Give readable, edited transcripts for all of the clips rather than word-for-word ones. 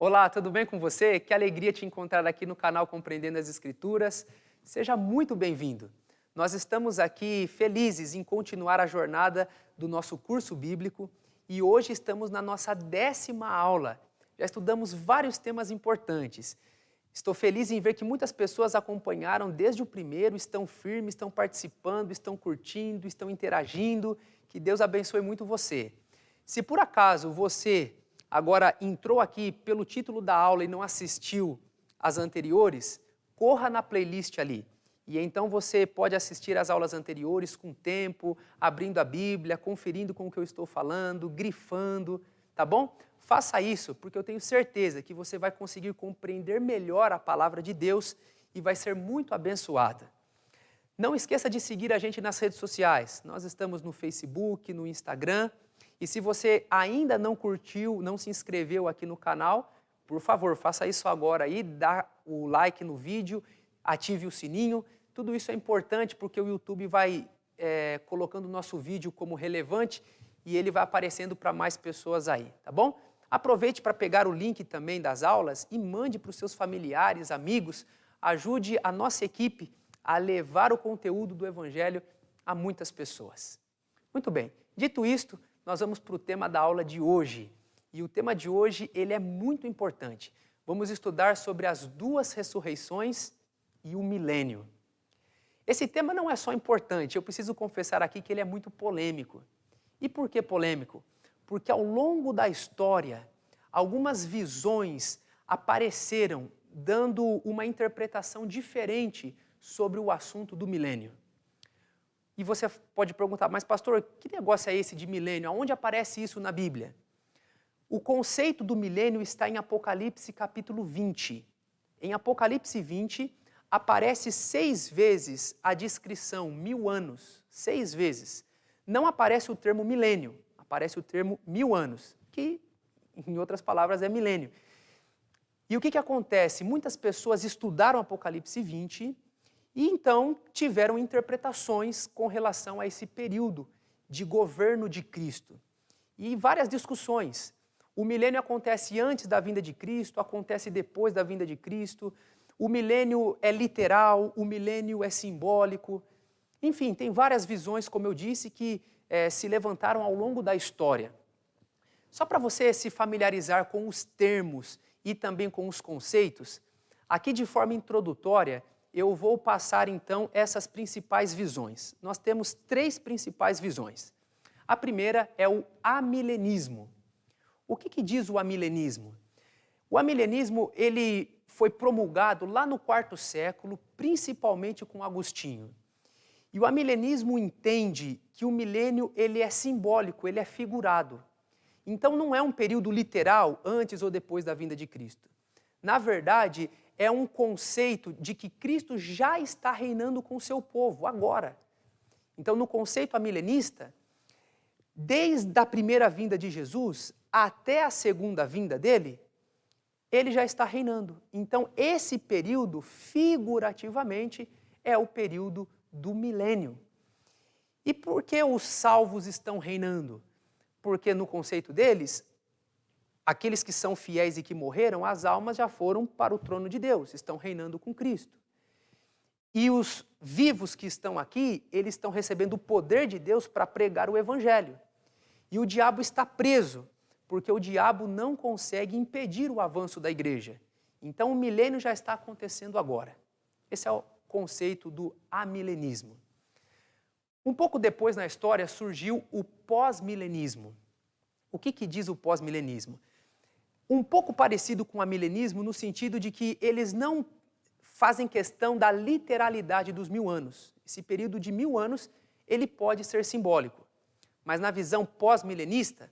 Olá, tudo bem com você? Que alegria te encontrar aqui no canal Compreendendo as Escrituras. Seja muito bem-vindo. Nós estamos aqui felizes em continuar a jornada do nosso curso bíblico e hoje estamos na nossa 10ª aula. Já estudamos vários temas importantes. Estou feliz em ver que muitas pessoas acompanharam desde o primeiro, estão firmes, estão participando, estão curtindo, estão interagindo. Que Deus abençoe muito você. Se por acaso você agora entrou aqui pelo título da aula e não assistiu às anteriores, corra na playlist ali. E então você pode assistir às aulas anteriores com tempo, abrindo a Bíblia, conferindo com o que eu estou falando, grifando, tá bom? Faça isso, porque eu tenho certeza que você vai conseguir compreender melhor a palavra de Deus e vai ser muito abençoada. Não esqueça de seguir a gente nas redes sociais. Nós estamos no Facebook, no Instagram. E se você ainda não curtiu, não se inscreveu aqui no canal, por favor, faça isso agora aí, dá o like no vídeo, ative o sininho. Tudo isso é importante porque o YouTube vai colocando o nosso vídeo como relevante e ele vai aparecendo para mais pessoas aí, tá bom? Aproveite para pegar o link também das aulas e mande para os seus familiares, amigos. Ajude a nossa equipe a levar o conteúdo do Evangelho a muitas pessoas. Muito bem, dito isto, nós vamos para o tema da aula de hoje. E o tema de hoje, ele é muito importante. Vamos estudar sobre as duas ressurreições e o milênio. Esse tema não é só importante, eu preciso confessar aqui que ele é muito polêmico. E por que polêmico? Porque ao longo da história, algumas visões apareceram dando uma interpretação diferente sobre o assunto do milênio. E você pode perguntar, mas pastor, que negócio é esse de milênio? Aonde aparece isso na Bíblia? O conceito do milênio está em Apocalipse capítulo 20. Em Apocalipse 20, aparece 6 vezes a descrição 1000 anos, 6 vezes. Não aparece o termo milênio, aparece o termo 1000 anos, que, em outras palavras, é milênio. E o que acontece? Muitas pessoas estudaram Apocalipse 20 e então tiveram interpretações com relação a esse período de governo de Cristo. E várias discussões. O milênio acontece antes da vinda de Cristo, acontece depois da vinda de Cristo. O milênio é literal, o milênio é simbólico. Enfim, tem várias visões, como eu disse, que se levantaram ao longo da história. Só para você se familiarizar com os termos e também com os conceitos, aqui de forma introdutória, eu vou passar então essas principais visões. Nós temos 3 principais visões. A primeira é o amilenismo. O que diz o amilenismo? O amilenismo ele foi promulgado lá no 4º século, principalmente com Agostinho. E o amilenismo entende que o milênio ele é simbólico, ele é figurado. Então não é um período literal antes ou depois da vinda de Cristo. Na verdade, é um conceito de que Cristo já está reinando com o seu povo, agora. Então, no conceito amilenista, desde a primeira vinda de Jesus até a segunda vinda dele, ele já está reinando. Então, esse período, figurativamente, é o período do milênio. E por que os salvos estão reinando? Porque no conceito deles, aqueles que são fiéis e que morreram, as almas já foram para o trono de Deus, estão reinando com Cristo. E os vivos que estão aqui, eles estão recebendo o poder de Deus para pregar o Evangelho. E o diabo está preso, porque o diabo não consegue impedir o avanço da igreja. Então o milênio já está acontecendo agora. Esse é o conceito do amilenismo. Um pouco depois na história surgiu o pós-milenismo. O que diz o pós-milenismo? Um pouco parecido com o amilenismo no sentido de que eles não fazem questão da literalidade dos 1000 anos. Esse período de 1000 anos, ele pode ser simbólico. Mas na visão pós-milenista,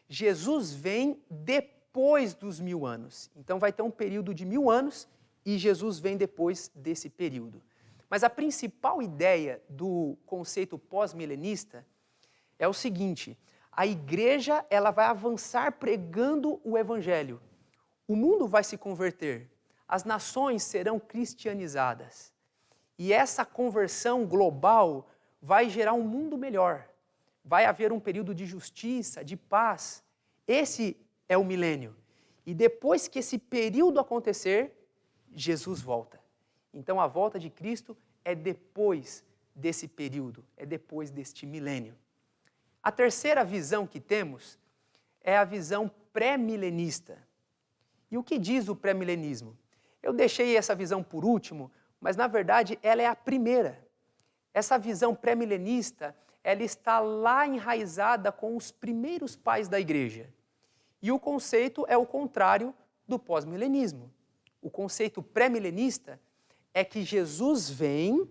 Jesus vem depois dos 1000 anos. Então vai ter um período de 1000 anos e Jesus vem depois desse período. Mas a principal ideia do conceito pós-milenista é o seguinte: a igreja ela vai avançar pregando o Evangelho. O mundo vai se converter. As nações serão cristianizadas. E essa conversão global vai gerar um mundo melhor. Vai haver um período de justiça, de paz. Esse é o milênio. E depois que esse período acontecer, Jesus volta. Então a volta de Cristo é depois desse período, é depois deste milênio. A terceira visão que temos é a visão pré-milenista. E o que diz o pré-milenismo? Eu deixei essa visão por último, mas na verdade ela é a primeira. Essa visão pré-milenista, ela está lá enraizada com os primeiros pais da igreja. E o conceito é o contrário do pós-milenismo. O conceito pré-milenista é que Jesus vem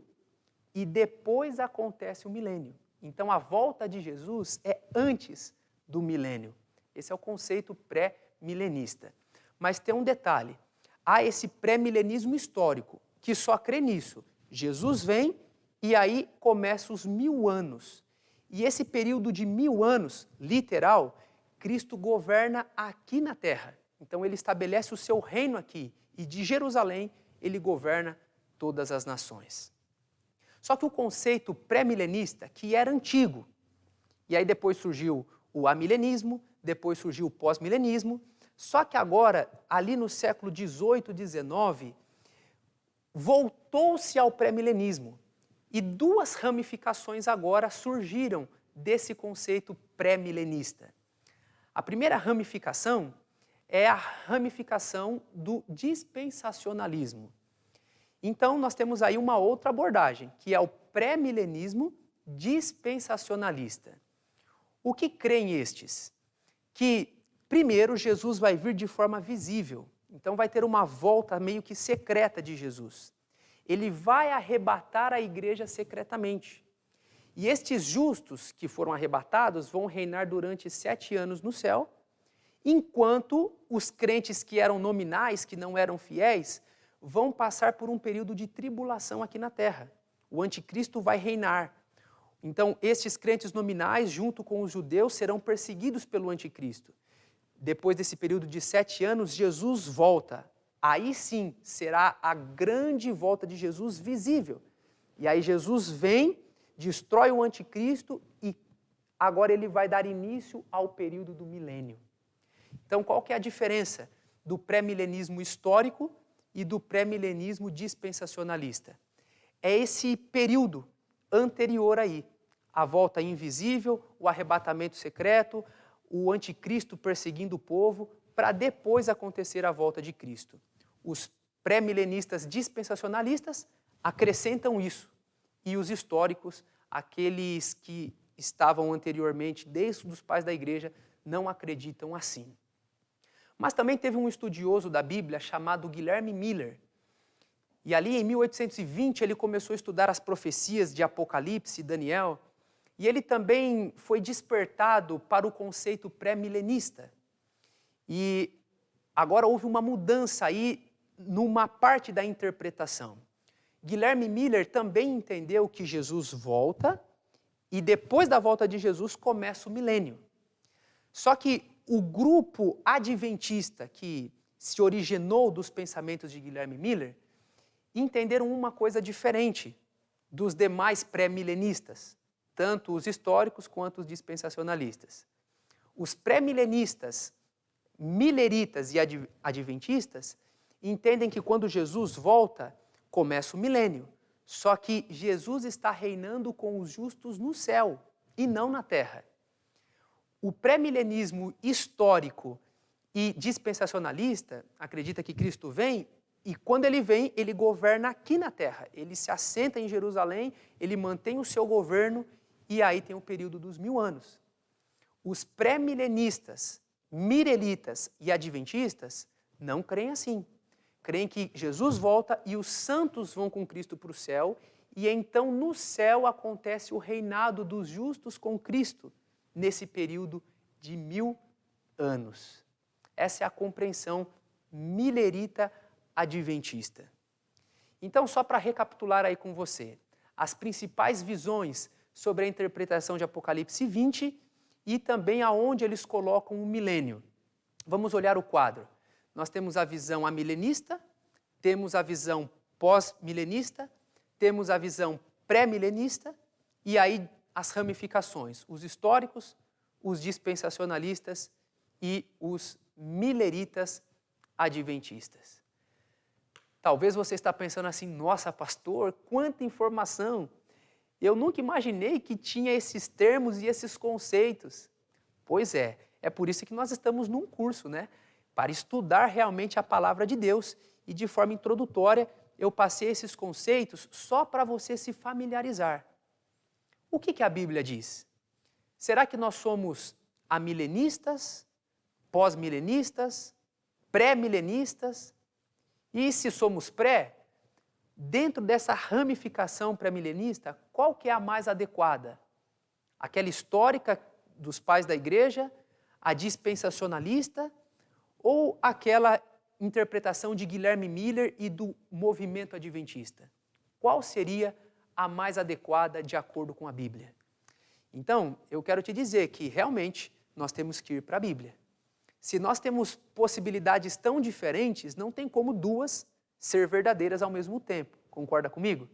e depois acontece o milênio. Então a volta de Jesus é antes do milênio. Esse é o conceito pré-milenista. Mas tem um detalhe, há esse pré-milenismo histórico, que só crê nisso. Jesus vem e aí começa os 1000 anos. E esse período de 1000 anos, literal, Cristo governa aqui na terra. Então ele estabelece o seu reino aqui e de Jerusalém ele governa todas as nações. Só que o conceito pré-milenista, que era antigo, e aí depois surgiu o amilenismo, depois surgiu o pós-milenismo, só que agora, ali no século XVIII, XIX, voltou-se ao pré-milenismo. E duas ramificações agora surgiram desse conceito pré-milenista. A primeira ramificação é a ramificação do dispensacionalismo. Então, nós temos aí uma outra abordagem, que é o pré-milenismo dispensacionalista. O que creem estes? Que, primeiro, Jesus vai vir de forma visível. Então, vai ter uma volta meio que secreta de Jesus. Ele vai arrebatar a igreja secretamente. E estes justos que foram arrebatados vão reinar durante 7 anos no céu, enquanto os crentes que eram nominais, que não eram fiéis, vão passar por um período de tribulação aqui na terra. O anticristo vai reinar. Então, estes crentes nominais, junto com os judeus, serão perseguidos pelo anticristo. Depois desse período de 7 anos, Jesus volta. Aí sim será a grande volta de Jesus visível. E aí Jesus vem, destrói o anticristo e agora ele vai dar início ao período do milênio. Então, qual que é a diferença do pré-milenismo histórico e do pré-milenismo dispensacionalista? É esse período anterior aí, a volta invisível, o arrebatamento secreto, o anticristo perseguindo o povo, para depois acontecer a volta de Cristo. Os pré-milenistas dispensacionalistas acrescentam isso, e os históricos, aqueles que estavam anteriormente, desde os pais da igreja, não acreditam assim. Mas também teve um estudioso da Bíblia chamado Guilherme Miller. E ali em 1820 ele começou a estudar as profecias de Apocalipse e Daniel. E ele também foi despertado para o conceito pré-milenista. E agora houve uma mudança aí numa parte da interpretação. Guilherme Miller também entendeu que Jesus volta e depois da volta de Jesus começa o milênio. Só que o grupo adventista que se originou dos pensamentos de Guilherme Miller entenderam uma coisa diferente dos demais pré-milenistas, tanto os históricos quanto os dispensacionalistas. Os pré-milenistas, milleritas e adventistas entendem que quando Jesus volta, começa o milênio. Só que Jesus está reinando com os justos no céu e não na terra. O pré-milenismo histórico e dispensacionalista acredita que Cristo vem e quando ele vem, ele governa aqui na terra. Ele se assenta em Jerusalém, ele mantém o seu governo e aí tem o período dos 1000 anos. Os pré-milenistas, mirelitas e adventistas não creem assim. Creem que Jesus volta e os santos vão com Cristo para o céu e então no céu acontece o reinado dos justos com Cristo nesse período de 1000 anos. Essa é a compreensão milerita adventista. Então, só para recapitular aí com você, as principais visões sobre a interpretação de Apocalipse 20 e também aonde eles colocam o milênio. Vamos olhar o quadro. Nós temos a visão amilenista, temos a visão pós-milenista, temos a visão pré-milenista e aí as ramificações, os históricos, os dispensacionalistas e os mileritas adventistas. Talvez você está pensando assim, nossa pastor, quanta informação! Eu nunca imaginei que tinha esses termos e esses conceitos. Pois é por isso que nós estamos num curso, né? Para estudar realmente a palavra de Deus e de forma introdutória eu passei esses conceitos só para você se familiarizar. O que a Bíblia diz? Será que nós somos amilenistas, pós-milenistas, pré-milenistas? E se somos pré, dentro dessa ramificação pré-milenista, qual que é a mais adequada? Aquela histórica dos pais da igreja, a dispensacionalista ou aquela interpretação de Guilherme Miller e do movimento adventista? Qual seria a mais adequada de acordo com a Bíblia? Então, eu quero te dizer que realmente nós temos que ir para a Bíblia. Se nós temos possibilidades tão diferentes, não tem como duas ser verdadeiras ao mesmo tempo. Concorda comigo?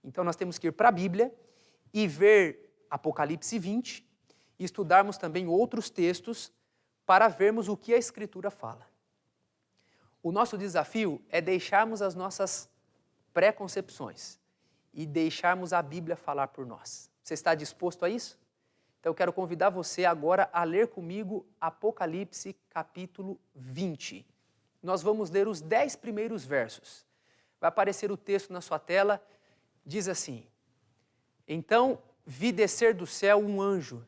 Então nós temos que ir para a Bíblia e ver Apocalipse 20 e estudarmos também outros textos para vermos o que a Escritura fala. O nosso desafio é deixarmos as nossas preconcepções e deixarmos a Bíblia falar por nós. Você está disposto a isso? Então eu quero convidar você agora a ler comigo Apocalipse capítulo 20. Nós vamos ler os 10 primeiros versos. Vai aparecer o texto na sua tela, diz assim: Então vi descer do céu um anjo,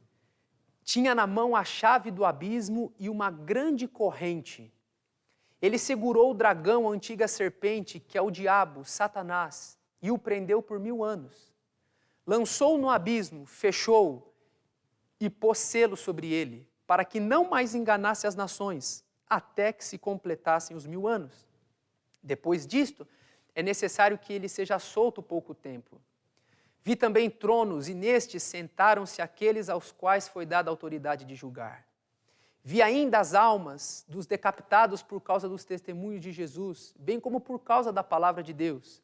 tinha na mão a chave do abismo e uma grande corrente. Ele segurou o dragão, a antiga serpente, que é o diabo, Satanás, e o prendeu por 1000 anos. Lançou-o no abismo, fechou-o e pôs selo sobre ele, para que não mais enganasse as nações, até que se completassem os 1000 anos. Depois disto, é necessário que ele seja solto pouco tempo. Vi também tronos, e nestes sentaram-se aqueles aos quais foi dada a autoridade de julgar. Vi ainda as almas dos decapitados por causa dos testemunhos de Jesus, bem como por causa da palavra de Deus.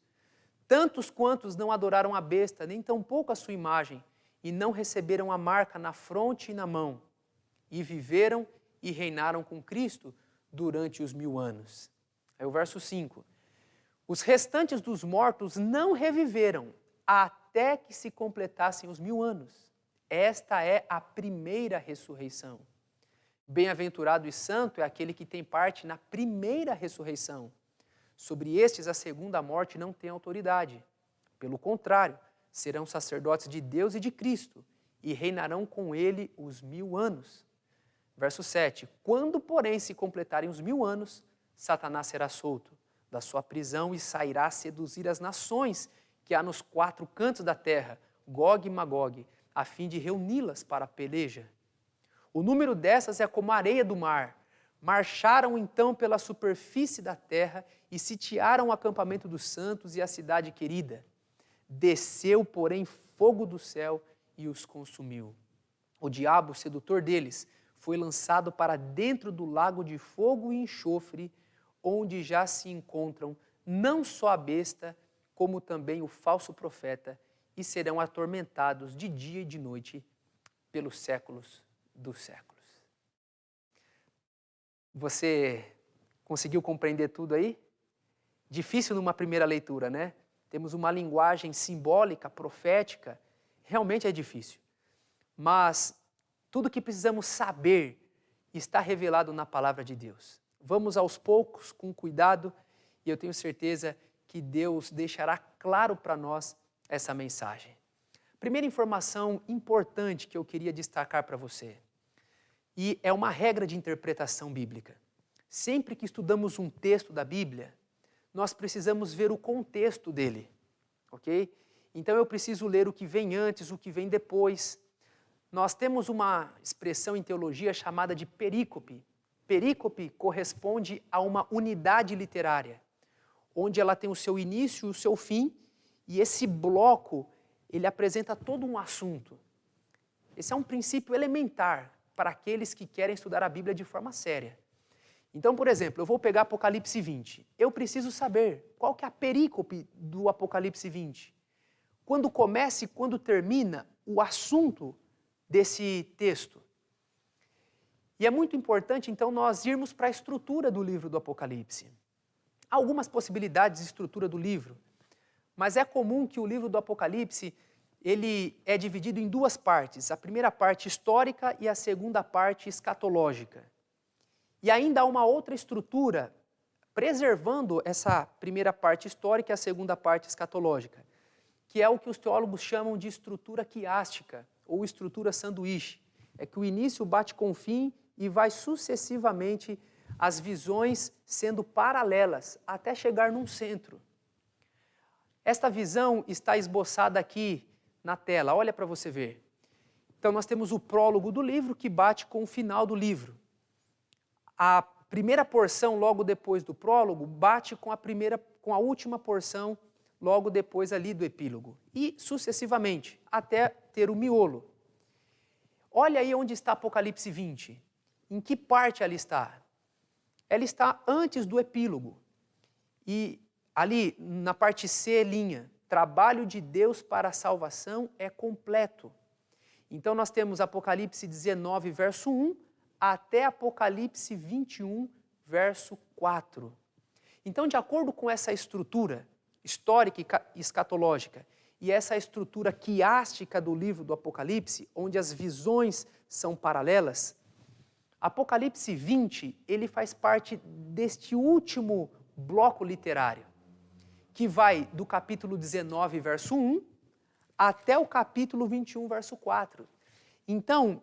Tantos quantos não adoraram a besta, nem tampouco a sua imagem, e não receberam a marca na fronte e na mão, e viveram e reinaram com Cristo durante os 1000 anos. Aí o verso 5. Os restantes dos mortos não reviveram, até que se completassem os 1000 anos. Esta é a primeira ressurreição. Bem-aventurado e santo é aquele que tem parte na primeira ressurreição. Sobre estes a segunda morte não tem autoridade. Pelo contrário, serão sacerdotes de Deus e de Cristo, e reinarão com ele os 1000 anos. Verso 7. Quando, porém, se completarem os 1000 anos, Satanás será solto da sua prisão e sairá a seduzir as nações que há nos 4 cantos da terra, Gog e Magog, a fim de reuni-las para a peleja. O número dessas é como a areia do mar. Marcharam então pela superfície da terra e sitiaram o acampamento dos santos e a cidade querida. Desceu, porém, fogo do céu e os consumiu. O diabo, o sedutor deles, foi lançado para dentro do lago de fogo e enxofre, onde já se encontram não só a besta, como também o falso profeta, e serão atormentados de dia e de noite pelos séculos dos séculos. Você conseguiu compreender tudo aí? Difícil numa primeira leitura, né? Temos uma linguagem simbólica, profética, realmente é difícil. Mas tudo que precisamos saber está revelado na palavra de Deus. Vamos aos poucos, com cuidado, e eu tenho certeza que Deus deixará claro para nós essa mensagem. Primeira informação importante que eu queria destacar para você, e é uma regra de interpretação bíblica. Sempre que estudamos um texto da Bíblia, nós precisamos ver o contexto dele, ok? Então eu preciso ler o que vem antes, o que vem depois. Nós temos uma expressão em teologia chamada de perícope. Perícope corresponde a uma unidade literária, onde ela tem o seu início e o seu fim, e esse bloco, ele apresenta todo um assunto. Esse é um princípio elementar para aqueles que querem estudar a Bíblia de forma séria. Então, por exemplo, eu vou pegar Apocalipse 20. Eu preciso saber qual que é a perícope do Apocalipse 20. Quando começa e quando termina o assunto desse texto. E é muito importante, então, nós irmos para a estrutura do livro do Apocalipse. Há algumas possibilidades de estrutura do livro, mas é comum que o livro do Apocalipse ele é dividido em duas partes, a primeira parte histórica e a segunda parte escatológica. E ainda há uma outra estrutura preservando essa primeira parte histórica e a segunda parte escatológica, que é o que os teólogos chamam de estrutura quiástica, ou estrutura sanduíche. É que o início bate com o fim e vai sucessivamente as visões sendo paralelas, até chegar num centro. Esta visão está esboçada aqui na tela, olha para você ver. Então nós temos o prólogo do livro que bate com o final do livro. A primeira porção, logo depois do prólogo, bate com a última porção, logo depois ali do epílogo. E sucessivamente, até ter o miolo. Olha aí onde está Apocalipse 20. Em que parte ela está? Ela está antes do epílogo. E ali, na parte C, trabalho de Deus para a salvação é completo. Então nós temos Apocalipse 19, verso 1, até Apocalipse 21, verso 4. Então, de acordo com essa estrutura histórica e escatológica, e essa estrutura quiástica do livro do Apocalipse, onde as visões são paralelas, Apocalipse 20, ele faz parte deste último bloco literário, que vai do capítulo 19, verso 1, até o capítulo 21, verso 4. Então,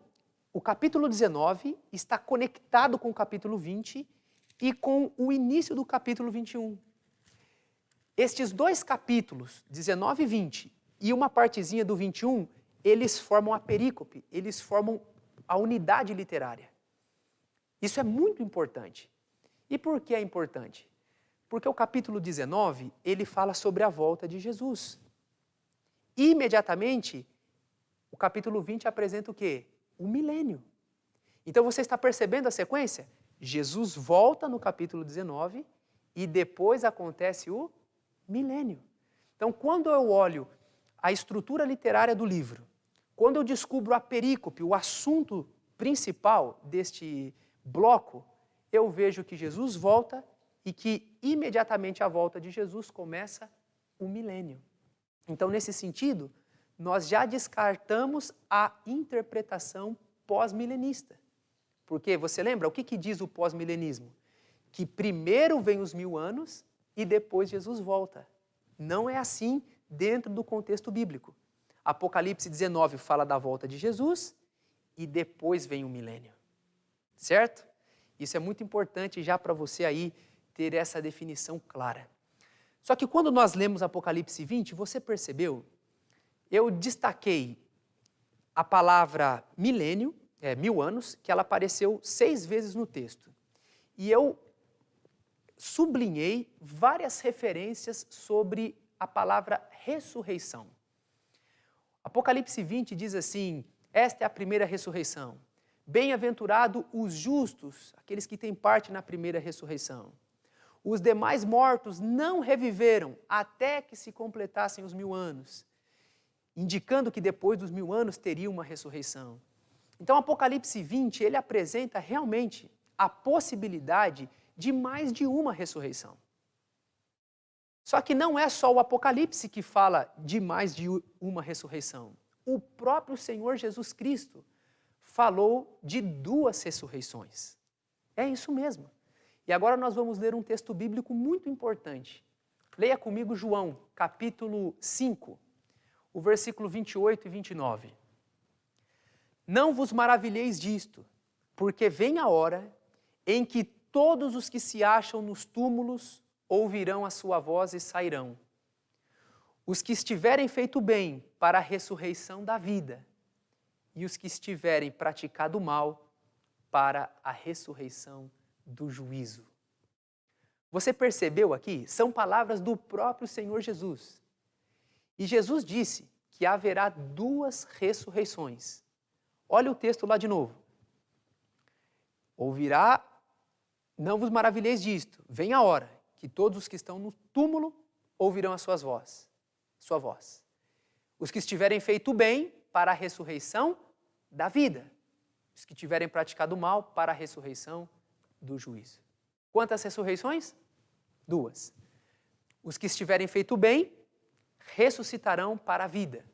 o capítulo 19 está conectado com o capítulo 20 e com o início do capítulo 21. Estes dois capítulos, 19 e 20, e uma partezinha do 21, eles formam a perícope, eles formam a unidade literária. Isso é muito importante. E por que é importante? Porque o capítulo 19, ele fala sobre a volta de Jesus. Imediatamente, o capítulo 20 apresenta o quê? O milênio. Então você está percebendo a sequência? Jesus volta no capítulo 19 e depois acontece o milênio. Então, quando eu olho a estrutura literária do livro, quando eu descubro a perícope, o assunto principal deste bloco, eu vejo que Jesus volta e que imediatamente à volta de Jesus começa o milênio. Então, nesse sentido, nós já descartamos a interpretação pós-milenista. Porque, você lembra, o que diz o pós-milenismo? Que primeiro vem os 1000 anos e depois Jesus volta. Não é assim dentro do contexto bíblico. Apocalipse 19 fala da volta de Jesus e depois vem o milênio. Certo? Isso é muito importante já para você aí ter essa definição clara. Só que quando nós lemos Apocalipse 20, você percebeu? Eu destaquei a palavra milênio, 1000 anos, que ela apareceu 6 vezes no texto. E eu sublinhei várias referências sobre a palavra ressurreição. Apocalipse 20 diz assim, esta é a primeira ressurreição. Bem-aventurado os justos, aqueles que têm parte na primeira ressurreição. Os demais mortos não reviveram até que se completassem os 1000 anos, indicando que depois dos 1000 anos teria uma ressurreição. Então, Apocalipse 20, ele apresenta realmente a possibilidade de mais de uma ressurreição. Só que não é só o Apocalipse que fala de mais de uma ressurreição. O próprio Senhor Jesus Cristo falou de 2 ressurreições. É isso mesmo. E agora nós vamos ler um texto bíblico muito importante. Leia comigo João, capítulo 5, o versículo 28 e 29. Não vos maravilheis disto, porque vem a hora em que todos os que se acham nos túmulos ouvirão a sua voz e sairão. Os que estiverem feito bem para a ressurreição da vida, e os que estiverem praticado mal para a ressurreição do juízo. Você percebeu aqui? São palavras do próprio Senhor Jesus. E Jesus disse que haverá 2 ressurreições. Olha o texto lá de novo. Ouvirá, não vos maravilheis disto, vem a hora que todos os que estão no túmulo ouvirão a sua voz. Os que estiverem feito bem para a ressurreição da vida. os que tiverem praticado mal para a ressurreição do juízo. Quantas ressurreições? 2. Os que estiverem feito bem, ressuscitarão para a vida.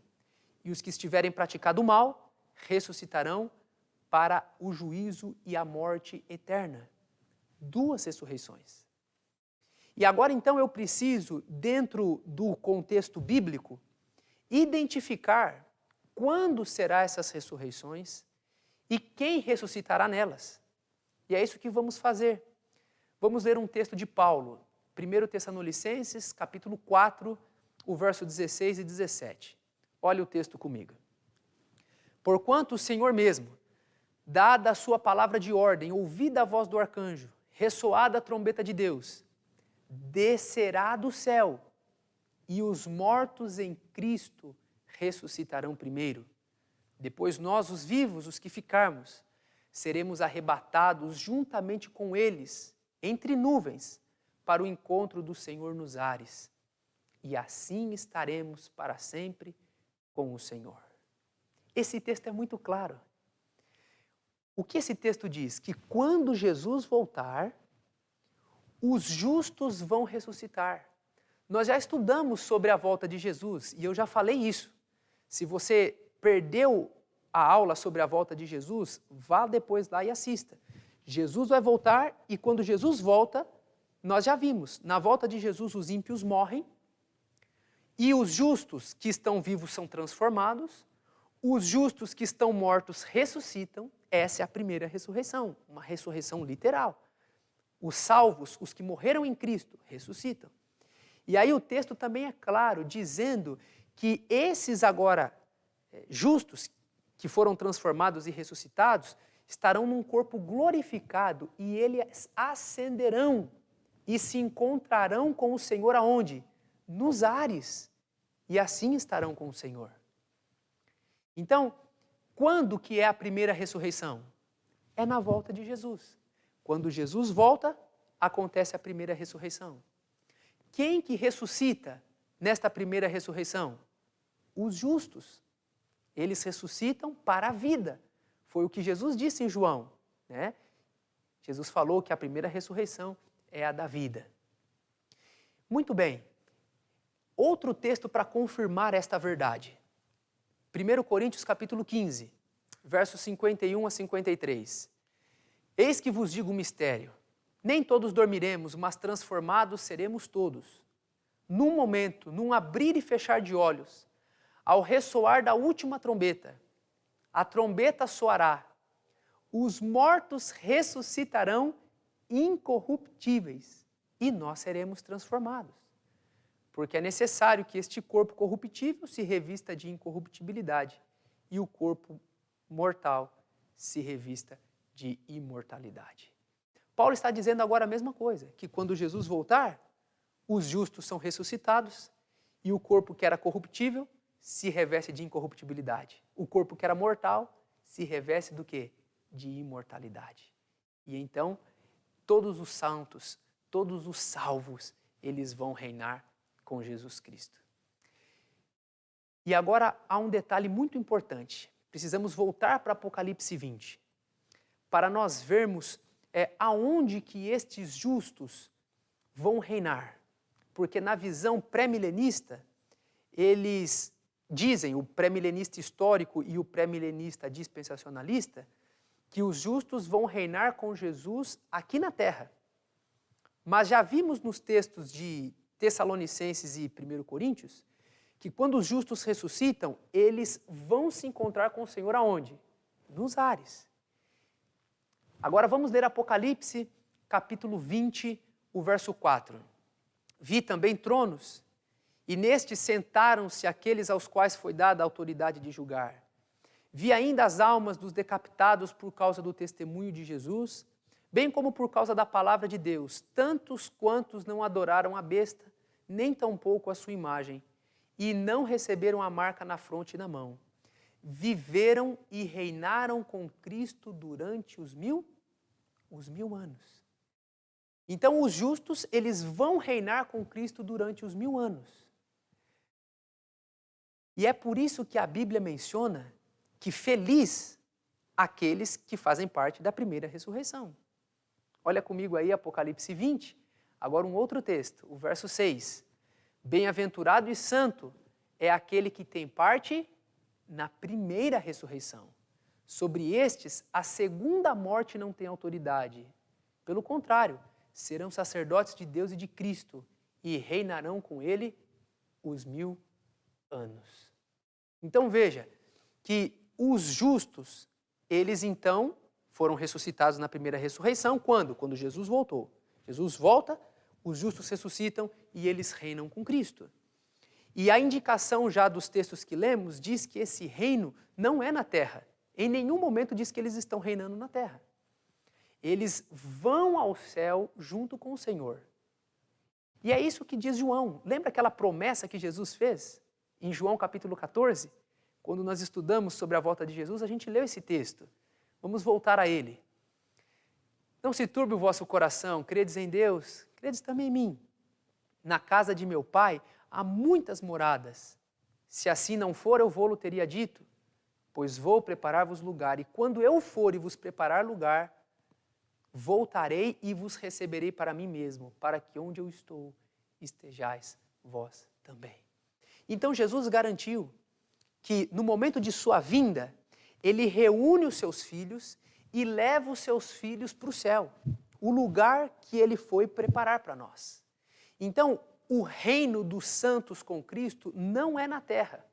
E os que estiverem praticado mal, ressuscitarão para o juízo e a morte eterna. 2 ressurreições. E agora então eu preciso, dentro do contexto bíblico, identificar quando serão essas ressurreições e quem ressuscitará nelas. E é isso que vamos fazer. Vamos ler um texto de Paulo, 1 Tessalonicenses, capítulo 4, o verso 16 e 17. Olha o texto comigo. Porquanto o Senhor mesmo, dada a sua palavra de ordem, ouvida a voz do arcanjo, ressoada a trombeta de Deus, descerá do céu, e os mortos em Cristo ressuscitarão primeiro. Depois nós, os vivos, os que ficarmos, seremos arrebatados juntamente com eles, entre nuvens, para o encontro do Senhor nos ares. E assim estaremos para sempre com o Senhor. Esse texto é muito claro. O que esse texto diz? Que quando Jesus voltar, os justos vão ressuscitar. Nós já estudamos sobre a volta de Jesus e eu já falei isso. Se você perdeu a aula sobre a volta de Jesus, vá depois lá e assista. Jesus vai voltar e quando Jesus volta, nós já vimos, na volta de Jesus os ímpios morrem e os justos que estão vivos são transformados, os justos que estão mortos ressuscitam. Essa é a primeira ressurreição, uma ressurreição literal. Os salvos, os que morreram em Cristo, ressuscitam. E aí o texto também é claro, dizendo que esses agora justos, que foram transformados e ressuscitados, estarão num corpo glorificado e eles ascenderão e se encontrarão com o Senhor aonde? Nos ares. E assim estarão com o Senhor. Então, quando que é a primeira ressurreição? É na volta de Jesus. Quando Jesus volta, acontece a primeira ressurreição. Quem que ressuscita nesta primeira ressurreição? Os justos. Eles ressuscitam para a vida. Foi o que Jesus disse em João, né? Jesus falou que a primeira ressurreição é a da vida. Muito bem. Outro texto para confirmar esta verdade. 1 Coríntios capítulo 15, versos 51 a 53. Eis que vos digo um mistério. Nem todos dormiremos, mas transformados seremos todos. Num momento, num abrir e fechar de olhos, ao ressoar da última trombeta, a trombeta soará, os mortos ressuscitarão incorruptíveis e nós seremos transformados. Porque é necessário que este corpo corruptível se revista de incorruptibilidade e o corpo mortal se revista de imortalidade. Paulo está dizendo agora a mesma coisa, que quando Jesus voltar, os justos são ressuscitados e o corpo que era corruptível se reveste de incorruptibilidade. O corpo que era mortal se reveste do quê? De imortalidade. E então, todos os santos, todos os salvos, eles vão reinar com Jesus Cristo. E agora há um detalhe muito importante. Precisamos voltar para Apocalipse 20, para nós vermos aonde que estes justos vão reinar. Porque na visão pré-milenista, eles dizem, o pré-milenista histórico e o pré-milenista dispensacionalista, que os justos vão reinar com Jesus aqui na terra. Mas já vimos nos textos de Tessalonicenses e 1 Coríntios, que quando os justos ressuscitam, eles vão se encontrar com o Senhor aonde? Nos ares. Agora vamos ler Apocalipse, capítulo 20, o verso 4. Vi também tronos, e nestes sentaram-se aqueles aos quais foi dada a autoridade de julgar. Vi ainda as almas dos decapitados por causa do testemunho de Jesus, bem como por causa da palavra de Deus, tantos quantos não adoraram a besta, nem tampouco a sua imagem, e não receberam a marca na fronte e na mão. Viveram e reinaram com Cristo durante os mil anos. Então os justos, eles vão reinar com Cristo durante os 1000 anos. E é por isso que a Bíblia menciona que feliz aqueles que fazem parte da primeira ressurreição. Olha comigo aí Apocalipse 20, agora um outro texto, o verso 6. Bem-aventurado e santo é aquele que tem parte na primeira ressurreição. Sobre estes, a segunda morte não tem autoridade. Pelo contrário, serão sacerdotes de Deus e de Cristo e reinarão com ele os 1000 anos. Então veja que os justos, eles então foram ressuscitados na primeira ressurreição. Quando? Quando Jesus voltou. Jesus volta, os justos ressuscitam e eles reinam com Cristo. E a indicação já dos textos que lemos diz que esse reino não é na terra. Em nenhum momento diz que eles estão reinando na terra. Eles vão ao céu junto com o Senhor. E é isso que diz João. Lembra aquela promessa que Jesus fez? Em João capítulo 14, quando nós estudamos sobre a volta de Jesus, a gente leu esse texto. Vamos voltar a ele. Não se turbe o vosso coração, credes em Deus, credes também em mim. Na casa de meu Pai há muitas moradas. Se assim não for, eu vou-lo teria dito, pois vou preparar-vos lugar, e quando eu for e vos preparar lugar, voltarei e vos receberei para mim mesmo, para que onde eu estou estejais vós também. Então Jesus garantiu que no momento de sua vinda, ele reúne os seus filhos e leva os seus filhos para o céu, o lugar que ele foi preparar para nós. Então, o reino dos santos com Cristo não é na terra.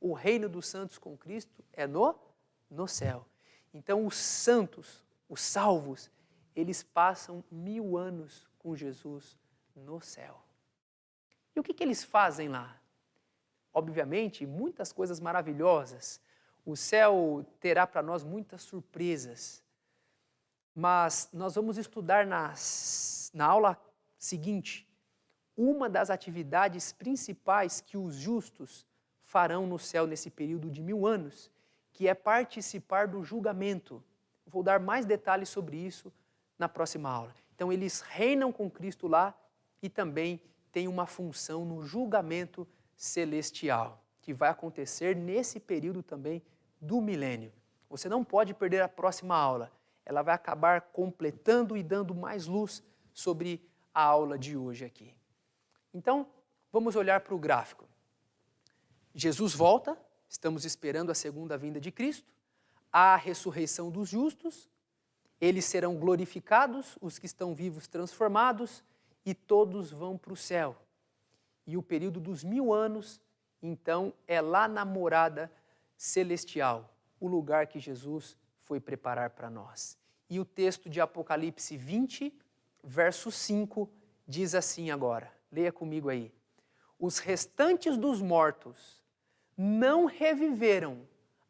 O reino dos santos com Cristo é no céu. Então, os santos, os salvos, eles passam 1000 anos com Jesus no céu. E o que eles fazem lá? Obviamente, muitas coisas maravilhosas. O céu terá para nós muitas surpresas. Mas nós vamos estudar na aula seguinte uma das atividades principais que os justos farão no céu nesse período de 1000 anos, que é participar do julgamento. Vou dar mais detalhes sobre isso na próxima aula. Então, eles reinam com Cristo lá e também têm uma função no julgamento celestial, que vai acontecer nesse período também do milênio. Você não pode perder a próxima aula. Ela vai acabar completando e dando mais luz sobre a aula de hoje aqui. Então, vamos olhar para o gráfico. Jesus volta, estamos esperando a segunda vinda de Cristo, a ressurreição dos justos, eles serão glorificados, os que estão vivos transformados, e todos vão para o céu. E o período dos 1000 anos, então, é lá na morada celestial, o lugar que Jesus foi preparar para nós. E o texto de Apocalipse 20, verso 5, diz assim agora, leia comigo aí. Os restantes dos mortos não reviveram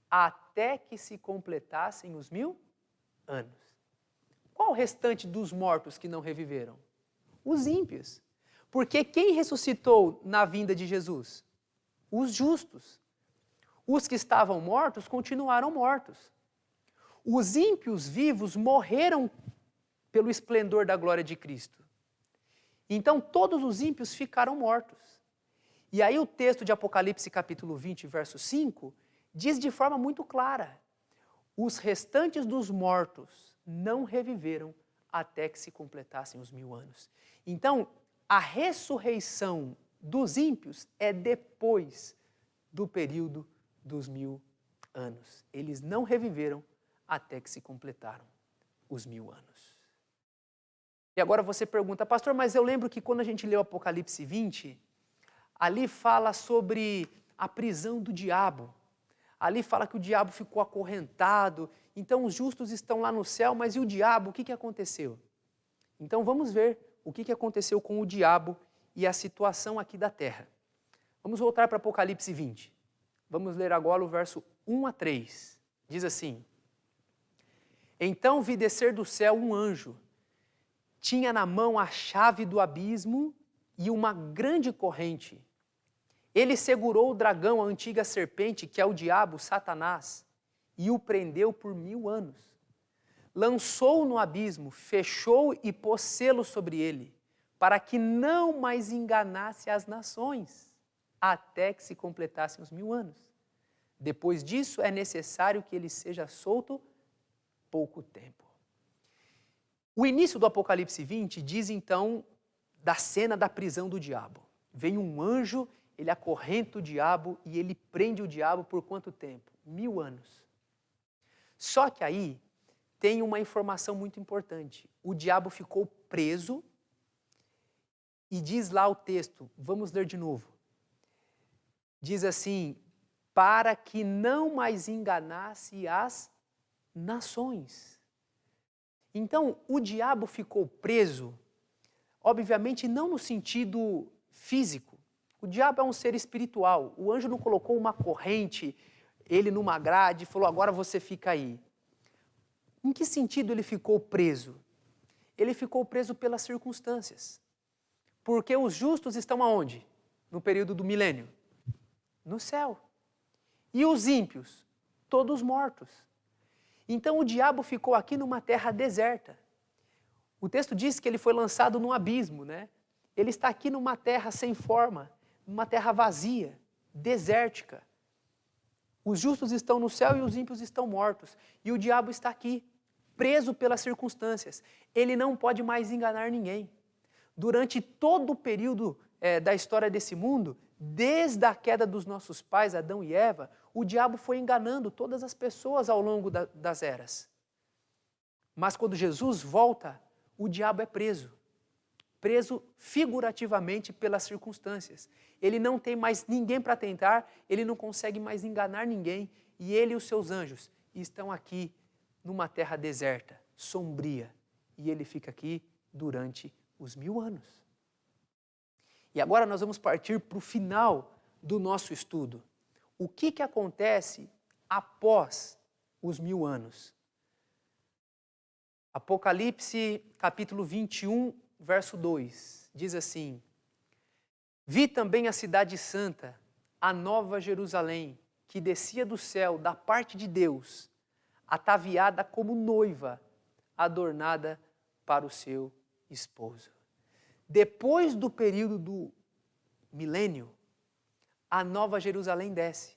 até que se completassem os 1000 anos. Qual o restante dos mortos que não reviveram? Os ímpios. Porque quem ressuscitou na vinda de Jesus? Os justos. Os que estavam mortos continuaram mortos. Os ímpios vivos morreram pelo esplendor da glória de Cristo. Então todos os ímpios ficaram mortos. E aí o texto de Apocalipse capítulo 20, verso 5, diz de forma muito clara, os restantes dos mortos não reviveram até que se completassem os 1000 anos. Então, a ressurreição dos ímpios é depois do período dos 1000 anos. Eles não reviveram até que se completaram os 1000 anos. E agora você pergunta, pastor, mas eu lembro que quando a gente leu Apocalipse 20, ali fala sobre a prisão do diabo. Ali fala que o diabo ficou acorrentado, então os justos estão lá no céu, mas e o diabo, o que aconteceu? Então vamos ver o que aconteceu com o diabo e a situação aqui da terra. Vamos voltar para Apocalipse 20. Vamos ler agora o verso 1 a 3. Diz assim, então vi descer do céu um anjo, tinha na mão a chave do abismo e uma grande corrente. Ele segurou o dragão, a antiga serpente, que é o diabo, Satanás, e o prendeu por 1000 anos. Lançou-o no abismo, fechou e pôs selo sobre ele, para que não mais enganasse as nações, até que se completassem os 1000 anos. Depois disso, é necessário que ele seja solto pouco tempo. O início do Apocalipse 20 diz então da cena da prisão do diabo. Vem um anjo, ele acorrenta o diabo e ele prende o diabo por quanto tempo? 1000 anos. Só que aí tem uma informação muito importante. O diabo ficou preso e diz lá o texto, vamos ler de novo. Diz assim, para que não mais enganasse as nações. Então, o diabo ficou preso, obviamente não no sentido físico. O diabo é um ser espiritual. O anjo não colocou uma corrente, ele numa grade e falou, agora você fica aí. Em que sentido ele ficou preso? Ele ficou preso pelas circunstâncias. Porque os justos estão aonde? No período do milênio? No céu. E os ímpios? Todos mortos. Então o diabo ficou aqui numa terra deserta. O texto diz que ele foi lançado num abismo, né? Ele está aqui numa terra sem forma, numa terra vazia, desértica. Os justos estão no céu e os ímpios estão mortos. E o diabo está aqui, preso pelas circunstâncias. Ele não pode mais enganar ninguém. Durante todo o período da história desse mundo, desde a queda dos nossos pais, Adão e Eva, o diabo foi enganando todas as pessoas ao longo das eras. Mas quando Jesus volta, o diabo é preso. Preso figurativamente pelas circunstâncias. Ele não tem mais ninguém para tentar, ele não consegue mais enganar ninguém, e ele e os seus anjos estão aqui numa terra deserta, sombria, e ele fica aqui durante os 1000 anos. E agora nós vamos partir para o final do nosso estudo. O que acontece após os 1000 anos? Apocalipse capítulo 21, verso 2, diz assim, vi também a cidade santa, a nova Jerusalém, que descia do céu da parte de Deus, ataviada como noiva, adornada para o seu esposo. Depois do período do milênio, a nova Jerusalém desce.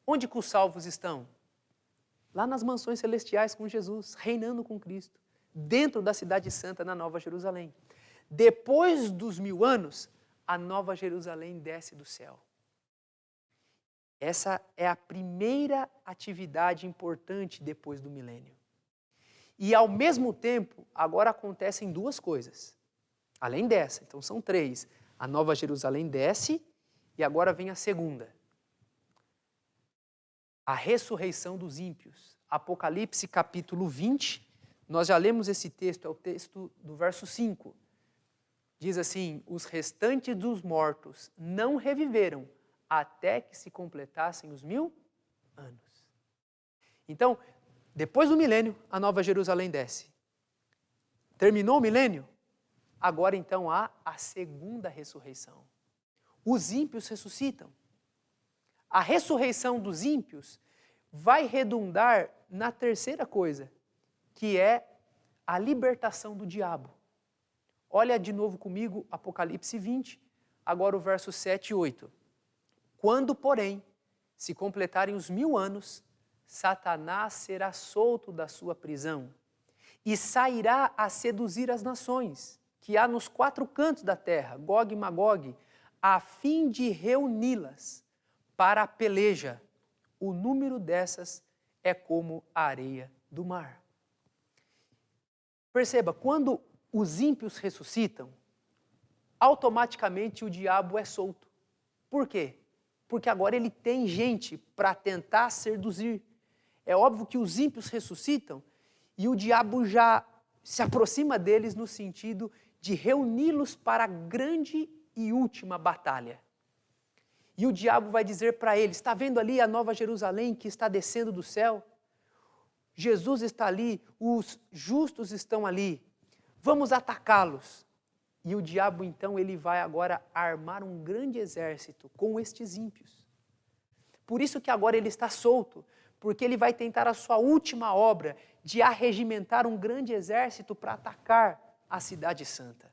Onde que os salvos estão? Lá nas mansões celestiais com Jesus, reinando com Cristo, dentro da cidade santa, na nova Jerusalém. Depois dos 1000 anos, a nova Jerusalém desce do céu. Essa é a primeira atividade importante depois do milênio. E ao mesmo tempo, agora acontecem duas coisas. Além dessa, então são 3. A nova Jerusalém desce e agora vem a segunda. A ressurreição dos ímpios. Apocalipse capítulo 20, nós já lemos esse texto, é o texto do verso 5. Diz assim, os restantes dos mortos não reviveram até que se completassem os 1000 anos. Então, depois do milênio, a nova Jerusalém desce. Terminou o milênio? Agora então há a segunda ressurreição. Os ímpios ressuscitam. A ressurreição dos ímpios vai redundar na terceira coisa, que é a libertação do diabo. Olha de novo comigo Apocalipse 20, agora o verso 7 e 8. Quando, porém, se completarem os 1000 anos, Satanás será solto da sua prisão e sairá a seduzir as nações que há nos 4 cantos da terra, Gog e Magog, a fim de reuni-las para a peleja. O número dessas é como a areia do mar. Perceba, quando os ímpios ressuscitam, automaticamente o diabo é solto. Por quê? Porque agora ele tem gente para tentar seduzir. É óbvio que os ímpios ressuscitam e o diabo já se aproxima deles no sentido de reuni-los para a grande e última batalha. E o diabo vai dizer para eles, está vendo ali a nova Jerusalém que está descendo do céu? Jesus está ali, os justos estão ali, vamos atacá-los. E o diabo então ele vai agora armar um grande exército com estes ímpios. Por isso que agora ele está solto, porque ele vai tentar a sua última obra de arregimentar um grande exército para atacar a cidade santa.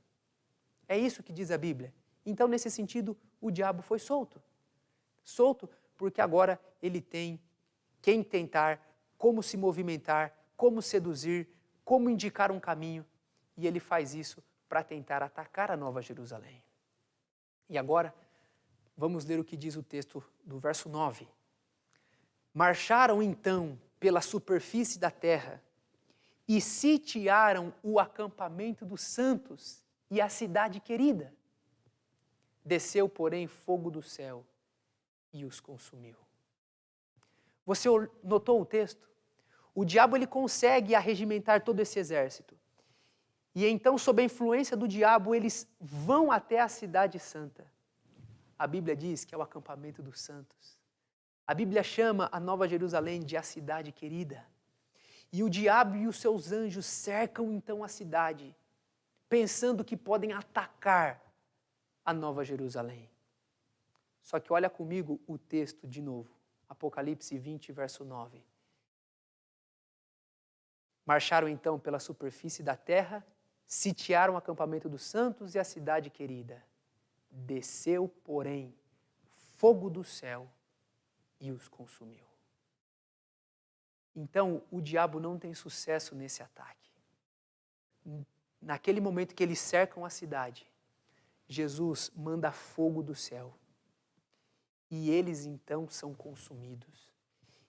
É isso que diz a Bíblia. Então, nesse sentido, o diabo foi solto. Solto porque agora ele tem quem tentar, como se movimentar como seduzir, como indicar um caminho, e ele faz isso para tentar atacar a Nova Jerusalém. E agora, vamos ler o que diz o texto do verso 9. Marcharam então pela superfície da terra e sitiaram o acampamento dos santos e a cidade querida. Desceu, porém, fogo do céu e os consumiu. Você notou o texto? O diabo ele consegue arregimentar todo esse exército. E então, sob a influência do diabo, eles vão até a cidade santa. A Bíblia diz que é o acampamento dos santos. A Bíblia chama a Nova Jerusalém de a cidade querida. E o diabo e os seus anjos cercam então a cidade, pensando que podem atacar a Nova Jerusalém. Só que olha comigo o texto de novo, Apocalipse 20, verso 9. Marcharam então pela superfície da terra, sitiaram o acampamento dos santos e a cidade querida. Desceu, porém, fogo do céu e os consumiu. Então, o diabo não tem sucesso nesse ataque. Naquele momento que eles cercam a cidade, Jesus manda fogo do céu. E eles então são consumidos.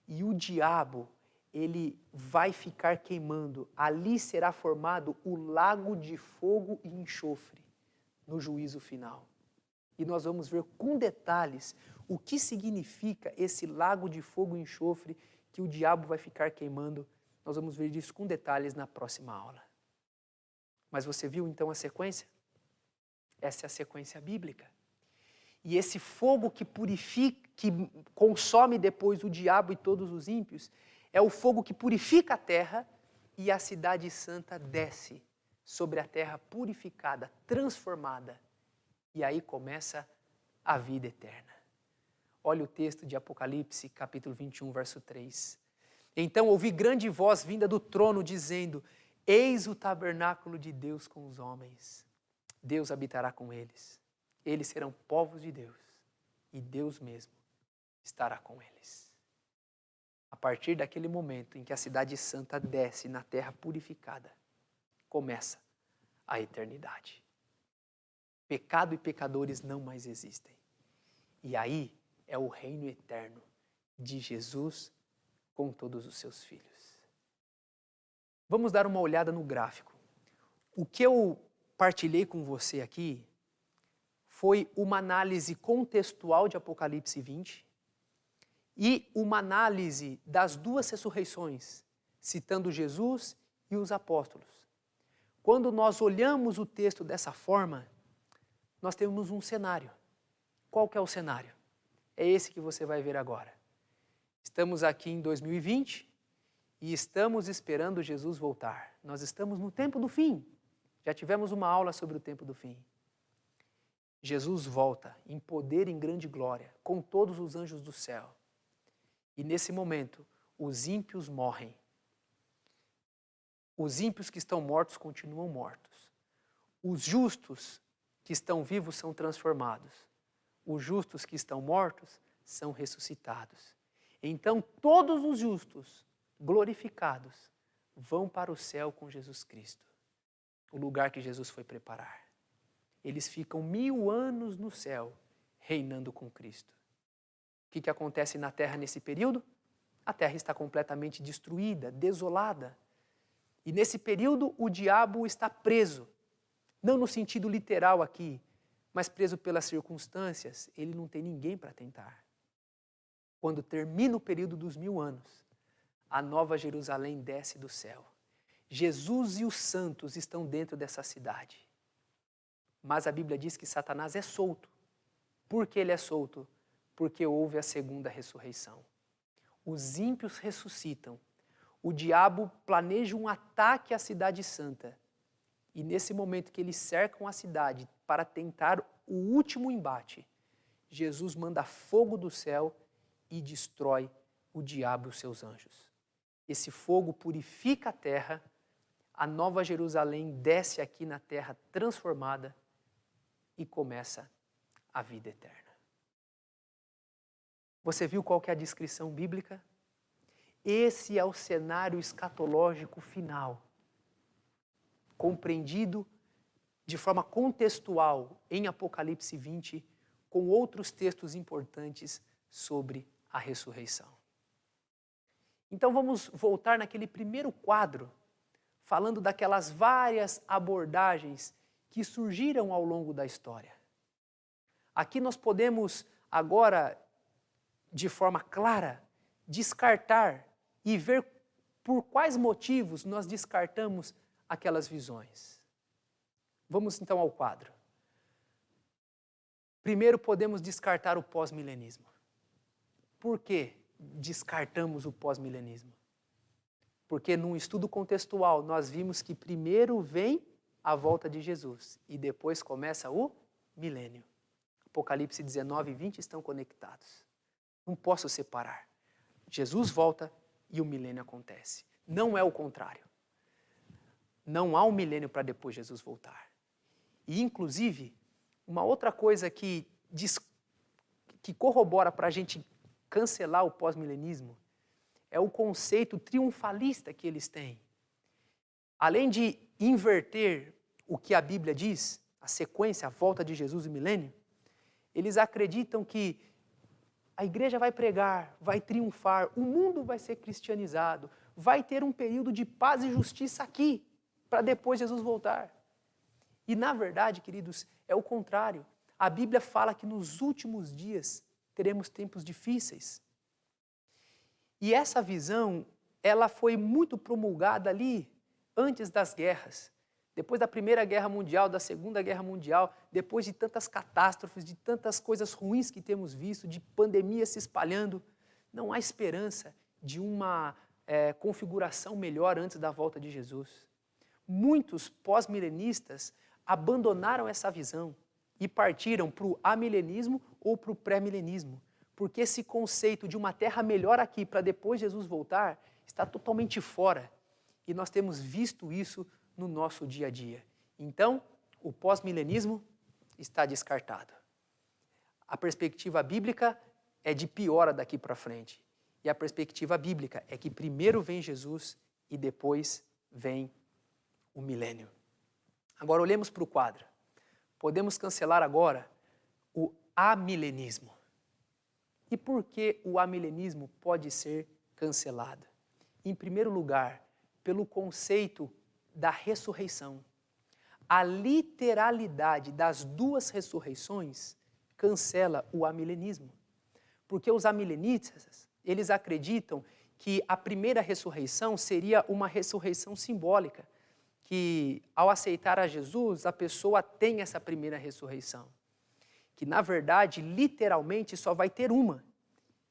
E o diabo, ele vai ficar queimando. Ali será formado o lago de fogo e enxofre no juízo final. E nós vamos ver com detalhes o que significa esse lago de fogo e enxofre que o diabo vai ficar queimando. Nós vamos ver isso com detalhes na próxima aula. Mas você viu então a sequência? Essa é a sequência bíblica. E esse fogo que purifica, que consome depois o diabo e todos os ímpios, é o fogo que purifica a terra e a cidade santa desce sobre a terra purificada, transformada. E aí começa a vida eterna. Olha o texto de Apocalipse, capítulo 21, verso 3. Então ouvi grande voz vinda do trono, dizendo: Eis o tabernáculo de Deus com os homens. Deus habitará com eles. Eles serão povos de Deus. E Deus mesmo estará com eles. A partir daquele momento em que a cidade santa desce na terra purificada, começa a eternidade. Pecado e pecadores não mais existem. E aí é o reino eterno de Jesus com todos os seus filhos. Vamos dar uma olhada no gráfico. O que eu partilhei com você aqui foi uma análise contextual de Apocalipse 20 e uma análise das duas ressurreições, citando Jesus e os apóstolos. Quando nós olhamos o texto dessa forma, nós temos um cenário. Qual que é o cenário? É esse que você vai ver agora. Estamos aqui em 2020 e estamos esperando Jesus voltar. Nós estamos no tempo do fim. Já tivemos uma aula sobre o tempo do fim. Jesus volta em poder e em grande glória, com todos os anjos do céu. E nesse momento, os ímpios morrem. Os ímpios que estão mortos continuam mortos. Os justos que estão vivos são transformados. Os justos que estão mortos são ressuscitados. Então todos os justos, glorificados, vão para o céu com Jesus Cristo, o lugar que Jesus foi preparar. Eles ficam 1000 anos no céu, reinando com Cristo. O que acontece na terra nesse período? A terra está completamente destruída, desolada. E nesse período o diabo está preso. Não no sentido literal aqui, mas preso pelas circunstâncias, ele não tem ninguém para tentar. Quando termina o período dos 1000 anos, a Nova Jerusalém desce do céu. Jesus e os santos estão dentro dessa cidade. Mas a Bíblia diz que Satanás é solto. Por que ele é solto? Porque houve a segunda ressurreição. Os ímpios ressuscitam. O diabo planeja um ataque à cidade santa. E nesse momento que eles cercam a cidade para tentar o último embate, Jesus manda fogo do céu e destrói o diabo e os seus anjos. Esse fogo purifica a terra, a Nova Jerusalém desce aqui na terra transformada e começa a vida eterna. Você viu qual que é a descrição bíblica? Esse é o cenário escatológico final, compreendido de forma contextual em Apocalipse 20, com outros textos importantes sobre a ressurreição. Então vamos voltar naquele primeiro quadro, falando daquelas várias abordagens que surgiram ao longo da história. Aqui nós podemos agora, de forma clara, descartar e ver por quais motivos nós descartamos aquelas visões. Vamos então ao quadro. Primeiro podemos descartar o pós-milenismo. Por que descartamos o pós-milenismo? Porque num estudo contextual nós vimos que primeiro vem a volta de Jesus e depois começa o milênio. Apocalipse 19 e 20 estão conectados. Não posso separar. Jesus volta e o milênio acontece. Não é o contrário. Não há um milênio para depois Jesus voltar. E, inclusive, uma outra coisa que corrobora para a gente cancelar o pós-milenismo é o conceito triunfalista que eles têm. Além de inverter o que a Bíblia diz, a sequência, a volta de Jesus e o milênio, eles acreditam que a igreja vai pregar, vai triunfar, o mundo vai ser cristianizado, vai ter um período de paz e justiça aqui, para depois Jesus voltar. E, na verdade, queridos, é o contrário. A Bíblia fala que nos últimos dias teremos tempos difíceis. E essa visão, ela foi muito promulgada ali antes das guerras. Depois da Primeira Guerra Mundial, da Segunda Guerra Mundial, depois de tantas catástrofes, de tantas coisas ruins que temos visto, de pandemia se espalhando, não há esperança de uma configuração melhor antes da volta de Jesus. Muitos pós-milenistas abandonaram essa visão e partiram para o amilenismo ou para o pré-milenismo, porque esse conceito de uma terra melhor aqui para depois Jesus voltar está totalmente fora. E nós temos visto isso no nosso dia a dia. Então, o pós-milenismo está descartado. A perspectiva bíblica é de piora daqui para frente. E a perspectiva bíblica é que primeiro vem Jesus e depois vem o milênio. Agora olhemos para o quadro. Podemos cancelar agora o amilenismo. E por que o amilenismo pode ser cancelado? Em primeiro lugar, pelo conceito da ressurreição. A literalidade das duas ressurreições cancela o amilenismo. Porque os amilenistas, eles acreditam que a primeira ressurreição seria uma ressurreição simbólica, que ao aceitar a Jesus, a pessoa tem essa primeira ressurreição. Que na verdade, literalmente, só vai ter uma,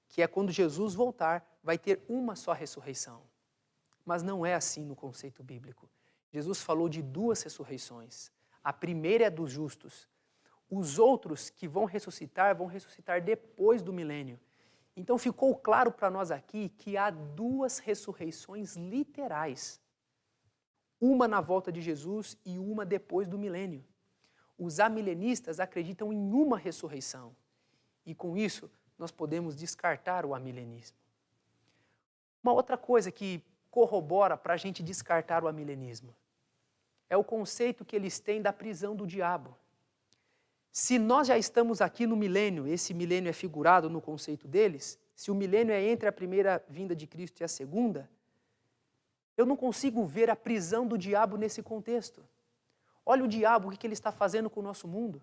que é quando Jesus voltar, vai ter uma só ressurreição. Mas não é assim no conceito bíblico. Jesus falou de duas ressurreições. A primeira é dos justos. Os outros que vão ressuscitar depois do milênio. Então ficou claro para nós aqui que há duas ressurreições literais. Uma na volta de Jesus e uma depois do milênio. Os amilenistas acreditam em uma ressurreição. E com isso, nós podemos descartar o amilenismo. Uma outra coisa que corrobora para a gente descartar o amilenismo é o conceito que eles têm da prisão do diabo. Se nós já estamos aqui no milênio, esse milênio é figurado no conceito deles, se o milênio é entre a primeira vinda de Cristo e a segunda, eu não consigo ver a prisão do diabo nesse contexto. Olha o diabo, o que ele está fazendo com o nosso mundo.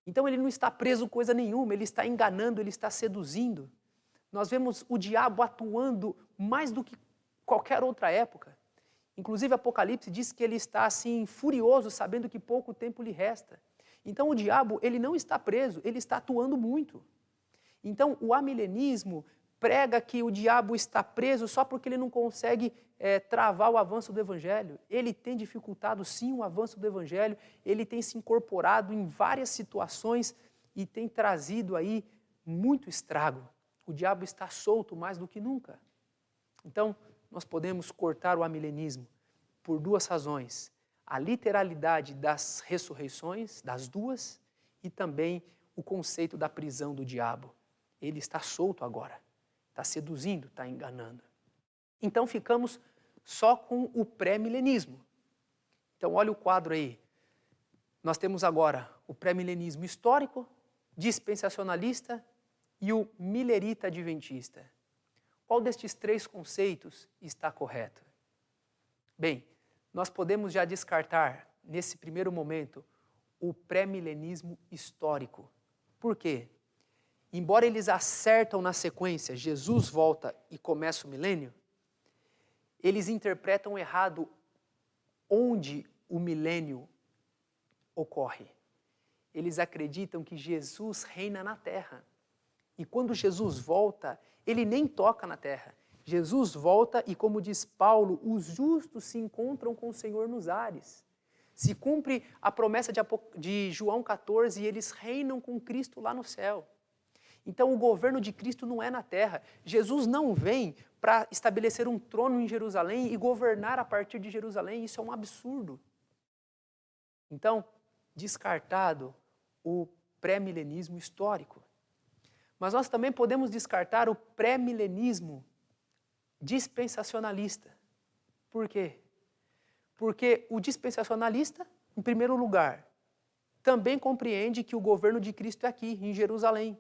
Então ele não está preso coisa nenhuma, ele está enganando, ele está seduzindo. Nós vemos o diabo atuando mais do que qualquer outra época. Inclusive Apocalipse diz que ele está assim furioso, sabendo que pouco tempo lhe resta. Então o diabo, ele não está preso, ele está atuando muito. Então o amilenismo prega que o diabo está preso só porque ele não consegue travar o avanço do evangelho. Ele tem dificultado sim o avanço do evangelho, ele tem se incorporado em várias situações e tem trazido aí muito estrago. O diabo está solto mais do que nunca. Então, nós podemos cortar o amilenismo por duas razões. A literalidade das ressurreições, das duas, e também o conceito da prisão do diabo. Ele está solto agora. está seduzindo, está enganando. Então ficamos só com o pré-milenismo. Então olha o quadro aí. Nós temos agora o pré-milenismo histórico, dispensacionalista e o milerita adventista. Qual destes três conceitos está correto? Bem, nós podemos já descartar, nesse primeiro momento, o pré-milenismo histórico. Por quê? Embora eles acertam na sequência, Jesus volta e começa o milênio, eles interpretam errado onde o milênio ocorre. Eles acreditam que Jesus reina na terra. E quando Jesus volta, ele nem toca na terra. Jesus volta e, como diz Paulo, os justos se encontram com o Senhor nos ares. Se cumpre a promessa de João 14 e eles reinam com Cristo lá no céu. Então o governo de Cristo não é na terra. Jesus não vem para estabelecer um trono em Jerusalém e governar a partir de Jerusalém. Isso é um absurdo. Então, descartado o pré-milenismo histórico. Mas nós também podemos descartar o pré-milenismo dispensacionalista. Por quê? Porque o dispensacionalista, em primeiro lugar, também compreende que o governo de Cristo é aqui, em Jerusalém.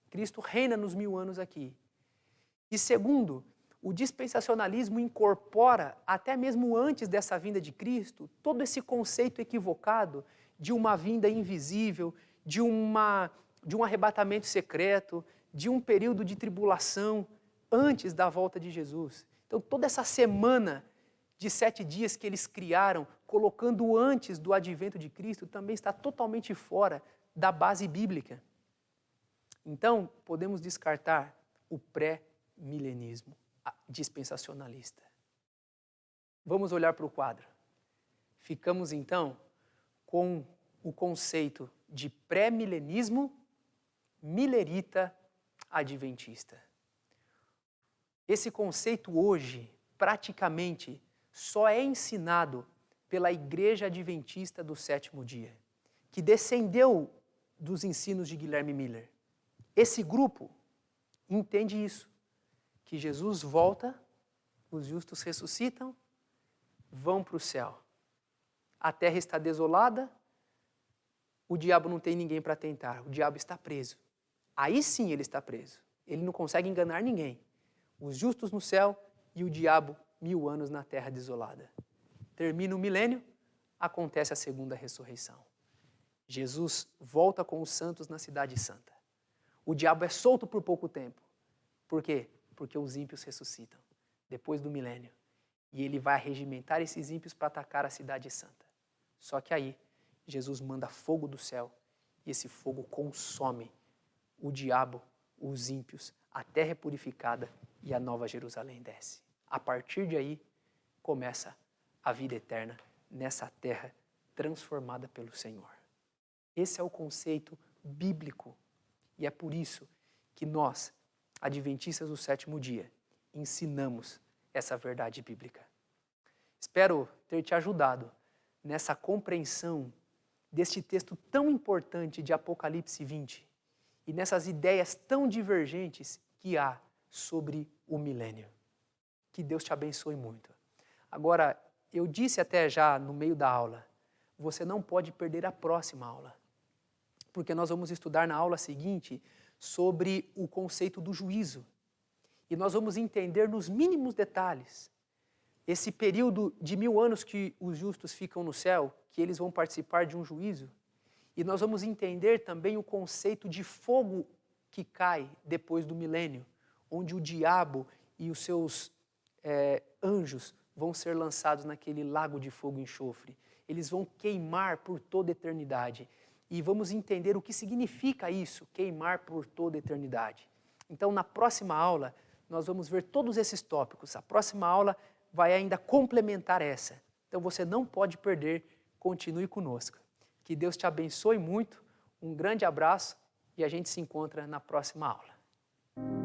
Cristo reina nos 1000 anos aqui. E segundo, o dispensacionalismo incorpora, até mesmo antes dessa vinda de Cristo, todo esse conceito equivocado de uma vinda invisível, de um arrebatamento secreto, de um período de tribulação antes da volta de Jesus. Então, toda essa semana de 7 dias que eles criaram, colocando antes do advento de Cristo, também está totalmente fora da base bíblica. Então, podemos descartar o pré-milenismo dispensacionalista. Vamos olhar para o quadro. Ficamos, então, com o conceito de pré-milenismo milerita adventista. Esse conceito hoje, praticamente, só é ensinado pela Igreja Adventista do Sétimo Dia, que descendeu dos ensinos de Guilherme Miller. Esse grupo entende isso, que Jesus volta, os justos ressuscitam, vão para o céu. A terra está desolada, o diabo não tem ninguém para tentar, o diabo está preso. Aí sim ele está preso, ele não consegue enganar ninguém. Os justos no céu e o diabo 1000 anos na terra desolada. Termina o milênio, acontece a segunda ressurreição. Jesus volta com os santos na cidade santa. O diabo é solto por pouco tempo. Por quê? Porque os ímpios ressuscitam, depois do milênio. E ele vai regimentar esses ímpios para atacar a cidade santa. Só que aí, Jesus manda fogo do céu, e esse fogo consome o diabo, os ímpios, a terra é purificada e a nova Jerusalém desce. A partir de aí, começa a vida eterna nessa terra transformada pelo Senhor. Esse é o conceito bíblico. E é por isso que nós, adventistas do sétimo dia, ensinamos essa verdade bíblica. Espero ter te ajudado nessa compreensão deste texto tão importante de Apocalipse 20 e nessas ideias tão divergentes que há sobre o milênio. Que Deus te abençoe muito. Agora, eu disse até já no meio da aula, você não pode perder a próxima aula, porque nós vamos estudar na aula seguinte sobre o conceito do juízo. E nós vamos entender nos mínimos detalhes esse período de 1000 anos que os justos ficam no céu, que eles vão participar de um juízo. E nós vamos entender também o conceito de fogo que cai depois do milênio, onde o diabo e os seus anjos vão ser lançados naquele lago de fogo e enxofre. Eles vão queimar por toda a eternidade. E vamos entender o que significa isso, queimar por toda a eternidade. Então, na próxima aula, nós vamos ver todos esses tópicos. A próxima aula vai ainda complementar essa. Então, você não pode perder, continue conosco. Que Deus te abençoe muito, um grande abraço e a gente se encontra na próxima aula.